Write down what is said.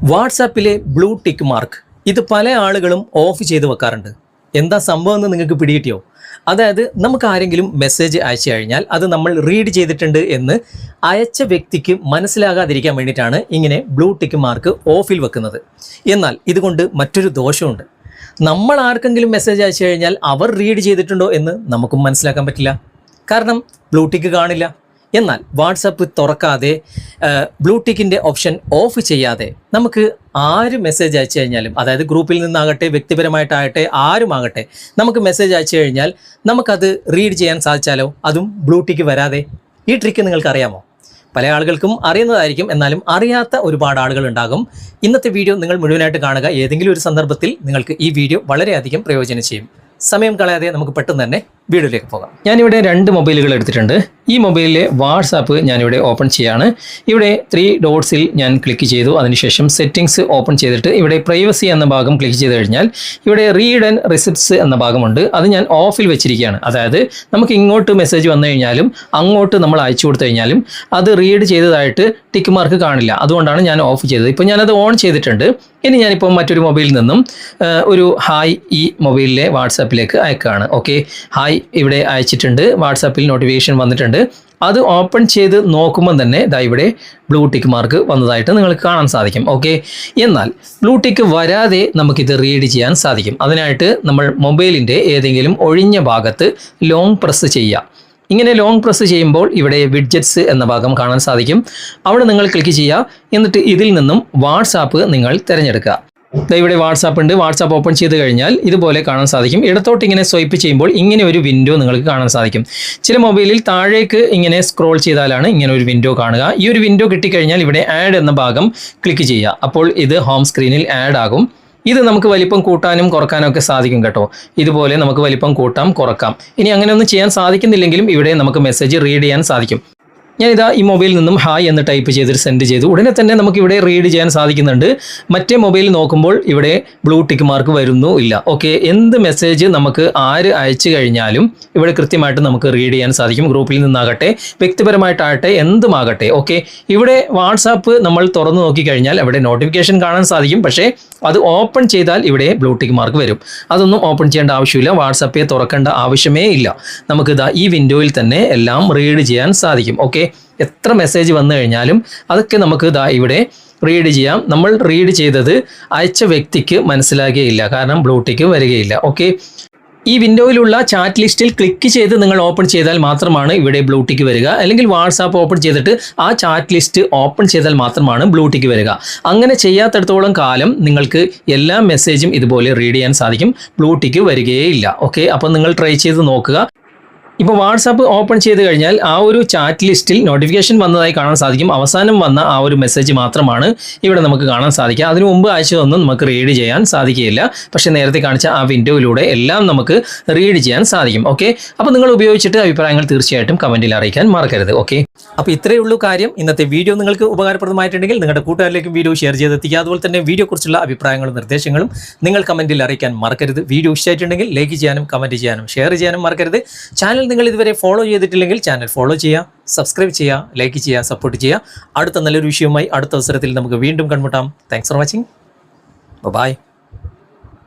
വാട്സാപ്പിലെ blue tick mark ഇത് പല ആളുകളും ഓഫ് ചെയ്ത് വെക്കാറുണ്ട്. എന്താ സംഭവം എന്ന് നിങ്ങൾക്ക് പിടികിട്ടിയോ? അതായത് നമുക്ക് ആരെങ്കിലും മെസ്സേജ് അയച്ചു കഴിഞ്ഞാൽ അത് നമ്മൾ റീഡ് ചെയ്തിട്ടുണ്ട് എന്ന് അയച്ച വ്യക്തിക്ക് മനസ്സിലാകാതിരിക്കാൻ വേണ്ടിയിട്ടാണ് ഇങ്ങനെ ബ്ലൂ ടിക്ക് മാർക്ക് ഓഫിൽ വെക്കുന്നത്. എന്നാൽ ഇതുകൊണ്ട് മറ്റൊരു ദോഷമുണ്ട്. നമ്മൾ ആർക്കെങ്കിലും മെസ്സേജ് അയച്ചു കഴിഞ്ഞാൽ അവർ റീഡ് ചെയ്തിട്ടുണ്ടോ എന്ന് നമുക്കും മനസ്സിലാക്കാൻ പറ്റില്ല. കാരണം ബ്ലൂ ടിക്ക് കാണില്ല. എന്നാൽ വാട്സപ്പ് തുറക്കാതെ ബ്ലൂ ടിക്കിൻ്റെ ഓപ്ഷൻ ഓഫ് ചെയ്യാതെ നമുക്ക് ആര് മെസ്സേജ് അയച്ചു കഴിഞ്ഞാലും, അതായത് ഗ്രൂപ്പിൽ നിന്നാകട്ടെ വ്യക്തിപരമായിട്ടാകട്ടെ ആരുമാകട്ടെ, നമുക്ക് മെസ്സേജ് അയച്ചു കഴിഞ്ഞാൽ നമുക്കത് റീഡ് ചെയ്യാൻ സാധിച്ചാലോ, അതും ബ്ലൂ ടിക്ക് വരാതെ. ഈ ട്രിക്ക് നിങ്ങൾക്ക് അറിയാമോ? പല ആളുകൾക്കും അറിയുന്നതായിരിക്കും, എന്നാലും അറിയാത്ത ഒരുപാട് ആളുകൾ ഉണ്ടാകും. ഇന്നത്തെ വീഡിയോ നിങ്ങൾ മുഴുവനായിട്ട് കാണുക. ഏതെങ്കിലും ഒരു സന്ദർഭത്തിൽ നിങ്ങൾക്ക് ഈ വീഡിയോ വളരെയധികം പ്രയോജനം ചെയ്യും. സമയം കളയാതെ നമുക്ക് പെട്ടെന്ന് തന്നെ വീഡിയോയിലേക്ക് പോകാം. ഞാനിവിടെ 2 മൊബൈലുകൾ എടുത്തിട്ടുണ്ട്. ഈ മൊബൈലിലെ വാട്സാപ്പ് ഞാനിവിടെ ഓപ്പൺ ചെയ്യാണ്. ഇവിടെ 3 ഡോട്ട്സിൽ ഞാൻ ക്ലിക്ക് ചെയ്തു. അതിനുശേഷം സെറ്റിംഗ്സ് ഓപ്പൺ ചെയ്തിട്ട് ഇവിടെ പ്രൈവസി എന്ന ഭാഗം ക്ലിക്ക് ചെയ്ത് കഴിഞ്ഞാൽ ഇവിടെ റീഡ് ആൻഡ് റിസിപ്റ്റ്സ് എന്ന ഭാഗമുണ്ട്. അത് ഞാൻ ഓഫിൽ വെച്ചിരിക്കുകയാണ്. അതായത് നമുക്ക് ഇങ്ങോട്ട് മെസ്സേജ് വന്നു കഴിഞ്ഞാലും അങ്ങോട്ട് നമ്മൾ അയച്ചു കൊടുത്തു കഴിഞ്ഞാലും അത് റീഡ് ചെയ്തതായിട്ട് ടിക്ക് മാർക്ക് കാണില്ല. അതുകൊണ്ടാണ് ഞാൻ ഓഫ് ചെയ്തത്. ഇപ്പോൾ ഞാനത് ഓൺ ചെയ്തിട്ടുണ്ട്. ഇനി ഞാനിപ്പോൾ മറ്റൊരു മൊബൈലിൽ നിന്നും ഒരു ഹായ് ഈ മൊബൈലിലെ വാട്സാപ്പിലേക്ക് അയക്കുകയാണ്. ഓക്കെ, ഹായ് ഇവിടെ അയച്ചിട്ടുണ്ട്. വാട്സാപ്പിൽ നോട്ടിഫിക്കേഷൻ വന്നിട്ടുണ്ട്. അത് ഓപ്പൺ ചെയ്ത് നോക്കുമ്പോൾ തന്നെ ദാ ഇവിടെ ബ്ലൂ ടിക്ക് മാർക്ക് വന്നതായിട്ട് നിങ്ങൾക്ക് കാണാൻ സാധിക്കും. ഓക്കെ, എന്നാൽ ബ്ലൂ ടിക്ക് വരാതെ നമുക്കിത് റീഡ് ചെയ്യാൻ സാധിക്കും. അതിനായിട്ട് നമ്മൾ മൊബൈലിൻ്റെ ഏതെങ്കിലും ഒഴിഞ്ഞ ഭാഗത്ത് ലോങ് പ്രസ് ചെയ്യുക. ഇങ്ങനെ ലോങ് പ്രസ് ചെയ്യുമ്പോൾ ഇവിടെ വിഡ്ജറ്റ്സ് എന്ന ഭാഗം കാണാൻ സാധിക്കും. അവിടെ നിങ്ങൾ ക്ലിക്ക് ചെയ്യുക. എന്നിട്ട് ഇതിൽ നിന്നും വാട്സാപ്പ് നിങ്ങൾ തിരഞ്ഞെടുക്കുക. ഇവിടെ വാട്സാപ്പ് ഉണ്ട്. വാട്സാപ്പ് ഓപ്പൺ ചെയ്ത് കഴിഞ്ഞാൽ ഇതുപോലെ കാണാൻ സാധിക്കും. ഇടത്തോട്ട് ഇങ്ങനെ സ്വൈപ്പ് ചെയ്യുമ്പോൾ ഇങ്ങനെ ഒരു വിൻഡോ നിങ്ങൾക്ക് കാണാൻ സാധിക്കും. ചില മൊബൈലിൽ താഴേക്ക് ഇങ്ങനെ സ്ക്രോൾ ചെയ്താലാണ് ഇങ്ങനെ ഒരു വിൻഡോ കാണുക. ഈ ഒരു വിൻഡോ കിട്ടിക്കഴിഞ്ഞാൽ ഇവിടെ ആഡ് എന്ന ഭാഗം ക്ലിക്ക് ചെയ്യുക. അപ്പോൾ ഇത് ഹോം സ്ക്രീനിൽ ആഡ് ആകും. ഇത് നമുക്ക് വലിപ്പം കൂട്ടാനും കുറക്കാനും ഒക്കെ സാധിക്കും കേട്ടോ. ഇതുപോലെ നമുക്ക് വലിപ്പം കൂട്ടാം, കുറക്കാം. ഇനി അങ്ങനെയൊന്നും ചെയ്യാൻ സാധിക്കുന്നില്ലെങ്കിലും ഇവിടെ നമുക്ക് മെസ്സേജ് റീഡ് ചെയ്യാൻ സാധിക്കും. ഞാനിതാ ഈ മൊബൈലിൽ നിന്നും ഹായ് എന്ന് ടൈപ്പ് ചെയ്തിട്ട് സെൻഡ് ചെയ്തു. ഉടനെ തന്നെ നമുക്ക് ഇവിടെ റീഡ് ചെയ്യാൻ സാധിക്കുന്നുണ്ട്. മറ്റേ മൊബൈൽ നോക്കുമ്പോൾ ഇവിടെ ബ്ലൂ ടിക്ക് മാർക്ക് വരുന്നു ഇല്ല. ഓക്കെ, എന്ത് മെസ്സേജ് നമുക്ക് ആര് അയച്ചു കഴിഞ്ഞാലും ഇവിടെ കൃത്യമായിട്ട് നമുക്ക് റീഡ് ചെയ്യാൻ സാധിക്കും. ഗ്രൂപ്പിൽ നിന്നാകട്ടെ വ്യക്തിപരമായിട്ടാകട്ടെ എന്തുമാകട്ടെ. ഓക്കെ, ഇവിടെ വാട്സാപ്പ് നമ്മൾ തുറന്നു നോക്കിക്കഴിഞ്ഞാൽ അവിടെ നോട്ടിഫിക്കേഷൻ കാണാൻ സാധിക്കും. പക്ഷേ അത് ഓപ്പൺ ചെയ്താൽ ഇവിടെ ബ്ലൂ ടിക്ക് മാർക്ക് വരും. അതൊന്നും ഓപ്പൺ ചെയ്യേണ്ട ആവശ്യമില്ല. വാട്സാപ്പെ തുറക്കേണ്ട ആവശ്യമേ ഇല്ല. നമുക്കിതാ ഈ വിൻഡോയിൽ തന്നെ എല്ലാം റീഡ് ചെയ്യാൻ സാധിക്കും. ഓക്കെ, എത്ര മെസ്സേജ് വന്നു കഴിഞ്ഞാലും അതൊക്കെ നമുക്ക് ഇതാ ഇവിടെ റീഡ് ചെയ്യാം. നമ്മൾ റീഡ് ചെയ്തത് അയച്ച വ്യക്തിക്ക് മനസ്സിലാകുകയില്ല, കാരണം ബ്ലൂ ടിക്ക് വരികയില്ല. ഓക്കെ, ഈ വിൻഡോയിലുള്ള ചാറ്റ് ലിസ്റ്റിൽ ക്ലിക്ക് ചെയ്ത് നിങ്ങൾ ഓപ്പൺ ചെയ്താൽ മാത്രമാണ് ഇവിടെ ബ്ലൂ ടിക്ക് വരിക. അല്ലെങ്കിൽ വാട്സാപ്പ് ഓപ്പൺ ചെയ്തിട്ട് ആ ചാറ്റ് ലിസ്റ്റ് ഓപ്പൺ ചെയ്താൽ മാത്രമാണ് ബ്ലൂ ടിക്ക് വരിക. അങ്ങനെ ചെയ്യാത്തിടത്തോളം കാലം നിങ്ങൾക്ക് എല്ലാ മെസ്സേജും ഇതുപോലെ റീഡ് ചെയ്യാൻ സാധിക്കും. ബ്ലൂ ടിക്ക് വരികയില്ല. ഓക്കെ, അപ്പോൾ നിങ്ങൾ ട്രൈ ചെയ്ത് നോക്കുക. ഇപ്പോൾ വാട്സാപ്പ് ഓപ്പൺ ചെയ്ത് കഴിഞ്ഞാൽ ആ ഒരു ചാറ്റ് ലിസ്റ്റിൽ നോട്ടിഫിക്കേഷൻ വന്നതായി കാണാൻ സാധിക്കും. അവസാനം വന്ന ആ ഒരു മെസ്സേജ് മാത്രമാണ് ഇവിടെ നമുക്ക് കാണാൻ സാധിക്കുക. അതിനു മുമ്പ് അയച്ചതൊന്നും നമുക്ക് റീഡ് ചെയ്യാൻ സാധിക്കുകയില്ല. പക്ഷേ നേരത്തെ കാണിച്ച ആ വിൻഡോയിലൂടെ എല്ലാം നമുക്ക് റീഡ് ചെയ്യാൻ സാധിക്കും. ഓക്കെ, അപ്പോൾ നിങ്ങൾ ഉപയോഗിച്ചിട്ട് അഭിപ്രായങ്ങൾ തീർച്ചയായിട്ടും കമൻറ്റിൽ അറിയിക്കാൻ മറക്കരുത്. ഓക്കെ, അപ്പോൾ ഇത്രയേ ഉള്ളൂ കാര്യം. ഇന്നത്തെ വീഡിയോ നിങ്ങൾക്ക് ഉപകാരപ്രദമായിട്ടുണ്ടെങ്കിൽ നിങ്ങളുടെ കൂട്ടുകാരിലേക്കും വീഡിയോ ഷെയർ ചെയ്തെത്തിക്കുക. അതുപോലെ തന്നെ വീഡിയോയെക്കുറിച്ചുള്ള അഭിപ്രായങ്ങളും നിർദ്ദേശങ്ങളും നിങ്ങൾ കമൻറ്റിൽ അറിയിക്കാൻ മറക്കരുത്. വീഡിയോ ഇഷ്ടമായിട്ടുണ്ടെങ്കിൽ ലൈക്ക് ചെയ്യാനും കമൻറ്റ് ചെയ്യാനും ഷെയർ ചെയ്യാനും മറക്കരുത്. ചാനൽ നിങ്ങൾ ഇതുവരെ ഫോളോ ചെയ്തിട്ടില്ലെങ്കിൽ ചാനൽ ഫോളോ ചെയ്യുക, സബ്സ്ക്രൈബ് ചെയ്യുക, ലൈക്ക് ചെയ്യുക, സപ്പോർട്ട് ചെയ്യുക. അടുത്ത നല്ലൊരു വിഷയവുമായി അടുത്ത അവസരത്തിൽ നമുക്ക് വീണ്ടും കണ്ടുമുട്ടാം. Thanks for watching. ബൈ.